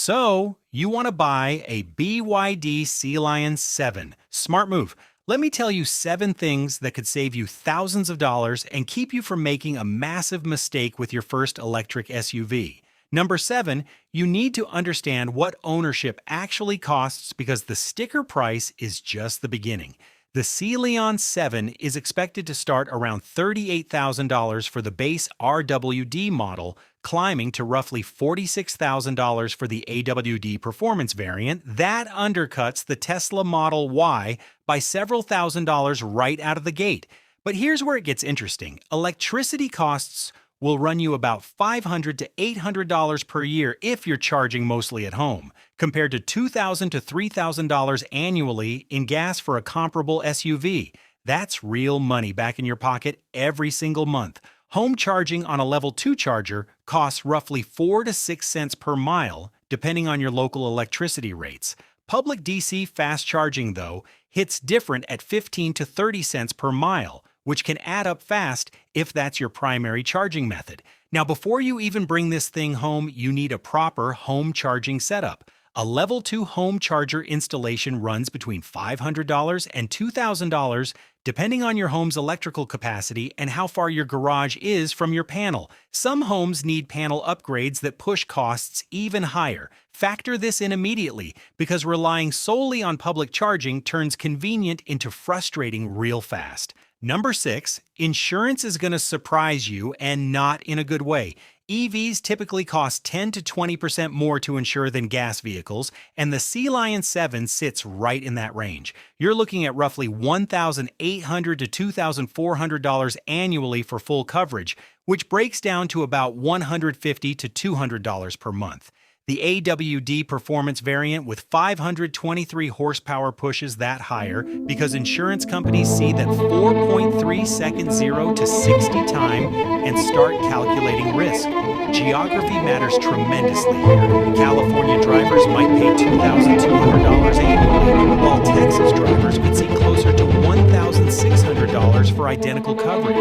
So, you want to buy a BYD Sealion 7. Smart move. Let me tell you 7 things that could save you thousands of dollars and keep you from making a massive mistake with your first electric SUV. Number 7, you need to understand what ownership actually costs because the sticker price is just the beginning. The Sealion 7 is expected to start around $38,000 for the base RWD model, climbing to roughly $46,000 for the AWD Performance variant. That undercuts the Tesla Model Y by several $1,000s right out of the gate. But here's where it gets interesting. Electricity costs will run you about $500 to $800 per year if you're charging mostly at home, compared to $2,000 to $3,000 annually in gas for a comparable SUV. That's real money back in your pocket every single month. Home charging on a level 2 charger costs roughly 4 to 6 cents per mile, depending on your local electricity rates. Public DC fast charging, though, hits different at 15 to 30 cents per mile, which can add up fast if that's your primary charging method. Now, before you even bring this thing home, you need a proper home charging setup. A level 2 home charger installation runs between $500 and $2,000, depending on your home's electrical capacity and how far your garage is from your panel. Some homes need panel upgrades that push costs even higher. Factor this in immediately, because relying solely on public charging turns convenient into frustrating real fast. Number 6, insurance is going to surprise you, and not in a good way. EVs typically cost 10 to 20% more to insure than gas vehicles, and the Sealion 7 sits right in that range. You're looking at roughly $1,800 to $2,400 annually for full coverage, which breaks down to about $150 to $200 per month. The AWD Performance variant with 523 horsepower pushes that higher because insurance companies see that 4.3 second 0 to 60 time and start calculating risk. Geography matters tremendously here. California drivers might pay $2,200 annually, while Texas drivers could see closer to $1,600 for identical coverage.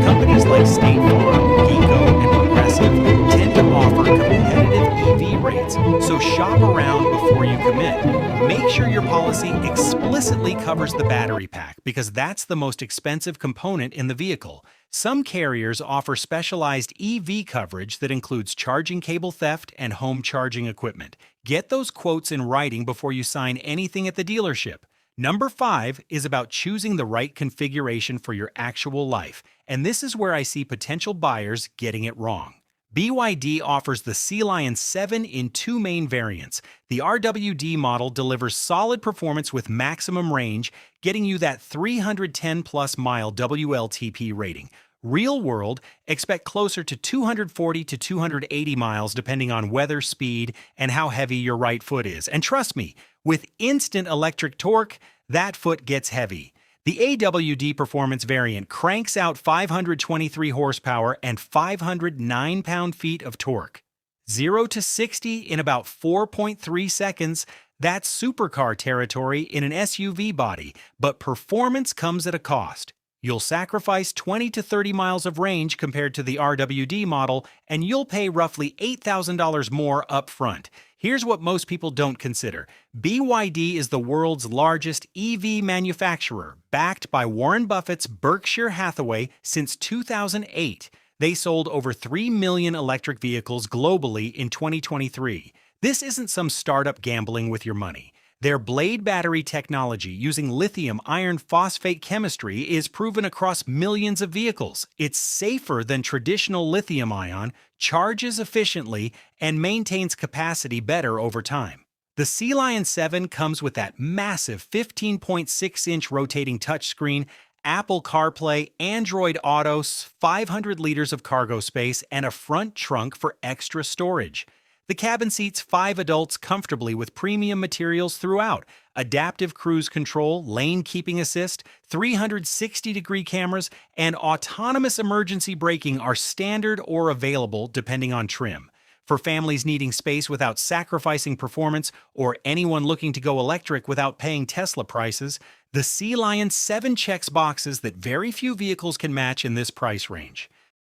Companies like State Farm, GEICO, and Progressive tend to offer competitive EV rates, so shop around before you commit. Make sure your policy explicitly covers the battery pack, because that's the most expensive component in the vehicle. Some carriers offer specialized EV coverage that includes charging cable theft and home charging equipment. Get those quotes in writing before you sign anything at the dealership. Number 5 is about choosing the right configuration for your actual life, and this is where I see potential buyers getting it wrong. BYD offers the Sealion 7 in 2 main variants. The RWD model delivers solid performance with maximum range, getting you that 310-plus mile WLTP rating. Real world, expect closer to 240 to 280 miles depending on weather, speed, and how heavy your right foot is. And trust me, with instant electric torque, that foot gets heavy. The AWD Performance variant cranks out 523 horsepower and 509 pound-feet of torque. 0 to 60 in about 4.3 seconds. That's supercar territory in an SUV body, but performance comes at a cost. You'll sacrifice 20 to 30 miles of range compared to the RWD model, and you'll pay roughly $8,000 more up front. Here's what most people don't consider. BYD is the world's largest EV manufacturer, backed by Warren Buffett's Berkshire Hathaway since 2008. They sold over 3 million electric vehicles globally in 2023. This isn't some startup gambling with your money. Their blade battery technology using lithium iron phosphate chemistry is proven across millions of vehicles. It's safer than traditional lithium ion, charges efficiently, and maintains capacity better over time. The Sealion 7 comes with that massive 15.6-inch rotating touchscreen, Apple CarPlay, Android Auto, 500 liters of cargo space, and a front trunk for extra storage. The cabin seats 5 adults comfortably with premium materials throughout. Adaptive cruise control, lane keeping assist, 360-degree cameras, and autonomous emergency braking are standard or available depending on trim. For families needing space without sacrificing performance, or anyone looking to go electric without paying Tesla prices, the Sealion 7 checks boxes that very few vehicles can match in this price range.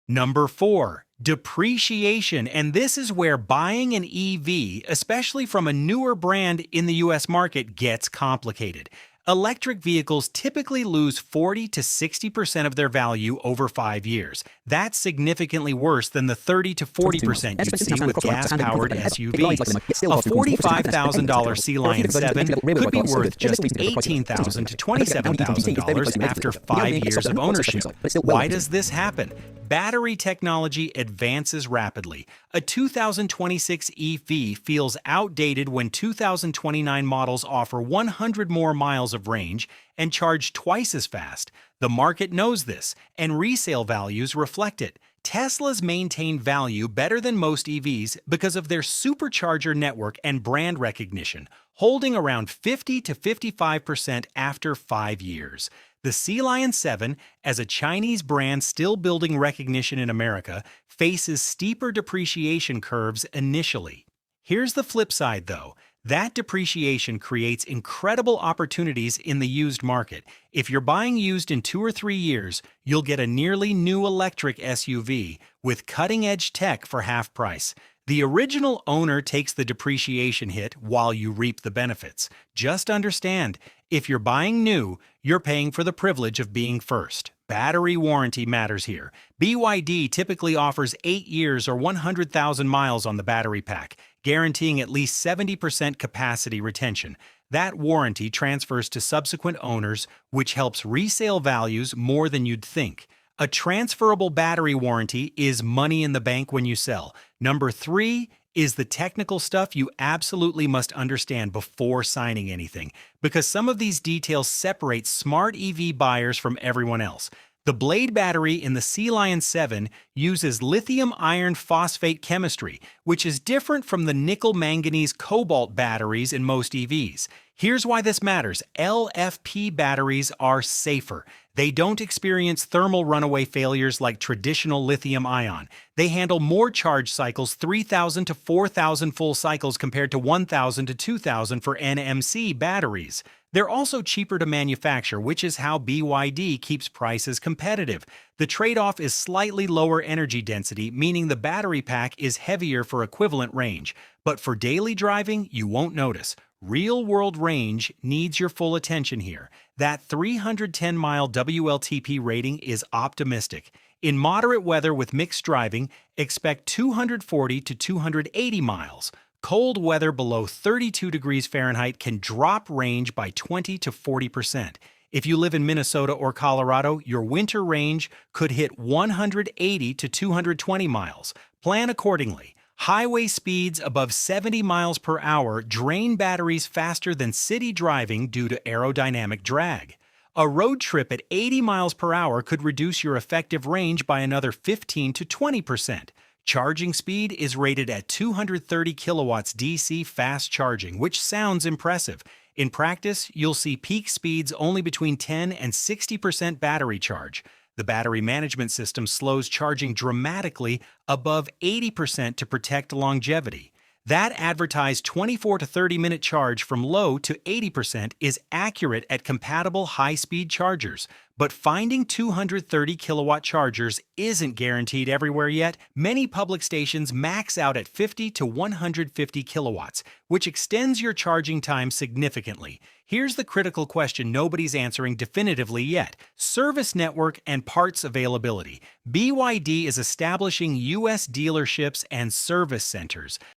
Number 4. Depreciation, and this is where buying an EV, especially from a newer brand in the US market, gets complicated. Electric vehicles typically lose 40 to 60% of their value over 5 years. That's significantly worse than the 30 to 40% you'd see with gas-powered SUVs. A $45,000 Sealion 7 could be worth just $18,000 to $27,000 after 5 years of ownership. Why does this happen? Battery technology advances rapidly. A 2026 EV feels outdated when 2029 models offer 100 more miles of range and charge twice as fast. The market knows this, and resale values reflect it. Tesla's maintain value better than most EVs because of their supercharger network and brand recognition, holding around 50 to 55% after 5 years. The Sealion 7, as a Chinese brand still building recognition in America, faces steeper depreciation curves initially. Here's the flip side, though. That depreciation creates incredible opportunities in the used market. If you're buying used in 2 or 3 years, you'll get a nearly new electric SUV with cutting-edge tech for half price. The original owner takes the depreciation hit while you reap the benefits. Just understand, if you're buying new, you're paying for the privilege of being first. Battery warranty matters here. BYD typically offers 8 years or 100,000 miles on the battery pack, guaranteeing at least 70% capacity retention. That warranty transfers to subsequent owners, which helps resale values more than you'd think. A transferable battery warranty is money in the bank when you sell. Number 3 is the technical stuff you absolutely must understand before signing anything, because some of these details separate smart EV buyers from everyone else. The blade battery in the Sealion 7 uses lithium iron phosphate chemistry, which is different from the nickel manganese cobalt batteries in most EVs. Here's why this matters. LFP batteries are safer. They don't experience thermal runaway failures like traditional lithium-ion. They handle more charge cycles, 3,000 to 4,000 full cycles compared to 1,000 to 2,000 for NMC batteries. They're also cheaper to manufacture, which is how BYD keeps prices competitive. The trade-off is slightly lower energy density, meaning the battery pack is heavier for equivalent range. But for daily driving, you won't notice. Real-world range needs your full attention here. That 310-mile WLTP rating is optimistic. In moderate weather with mixed driving, expect 240 to 280 miles. Cold weather below 32 degrees Fahrenheit can drop range by 20 to 40%. If you live in Minnesota or Colorado, your winter range could hit 180 to 220 miles. Plan accordingly. Highway speeds above 70 miles per hour drain batteries faster than city driving due to aerodynamic drag. A road trip at 80 miles per hour could reduce your effective range by another 15 to 20%. Charging speed is rated at 230 kilowatts DC fast charging, which sounds impressive. In practice, you'll see peak speeds only between 10 and 60% battery charge. The battery management system slows charging dramatically above 80% to protect longevity. That advertised 24 to 30-minute charge from low to 80% is accurate at compatible high-speed chargers, but finding 230 kilowatt chargers isn't guaranteed everywhere yet. Many public stations max out at 50 to 150 kilowatts, which extends your charging time significantly. Here's the critical question nobody's answering definitively yet: service network and parts availability. BYD is establishing U.S. dealerships and service centers,